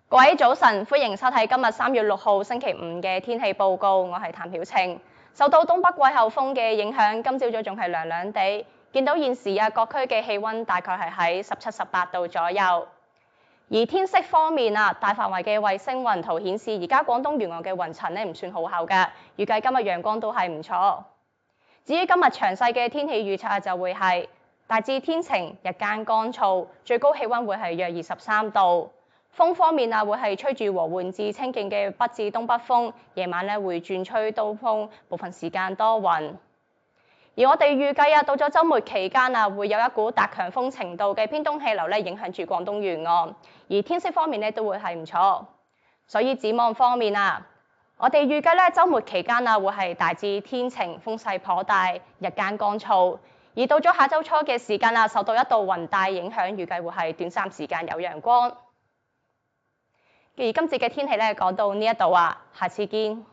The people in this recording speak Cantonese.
各位早晨，歡迎收睇今日3月6號星期五嘅天氣報告。我係譚曉晴。受到東北季候風嘅影響，今朝早仲係涼涼地。見到現時各區嘅氣温大概係喺17、18度左右。而天色方面大範圍嘅衛星雲圖顯示，而家廣東沿岸嘅雲層唔算好厚嘅，預計今日陽光都係唔錯。至於今日詳細嘅天氣預測就會係大致天晴，日間乾燥，最高氣温會係約23度。風方面會係吹住和緩至清勁嘅北至東北風，夜晚會轉吹東風，部分時間多雲。而我哋預計到咗週末期間會有一股達強風程度嘅偏東氣流影響住廣東沿岸，而天色方面都會係唔錯。所以展望方面我哋預計週末期間會係大致天晴，風勢頗大，日間乾燥。而到咗下週初嘅時間受到一道雲帶影響，預計會係短暫時間有陽光。而今節嘅天氣講到呢一度下次見。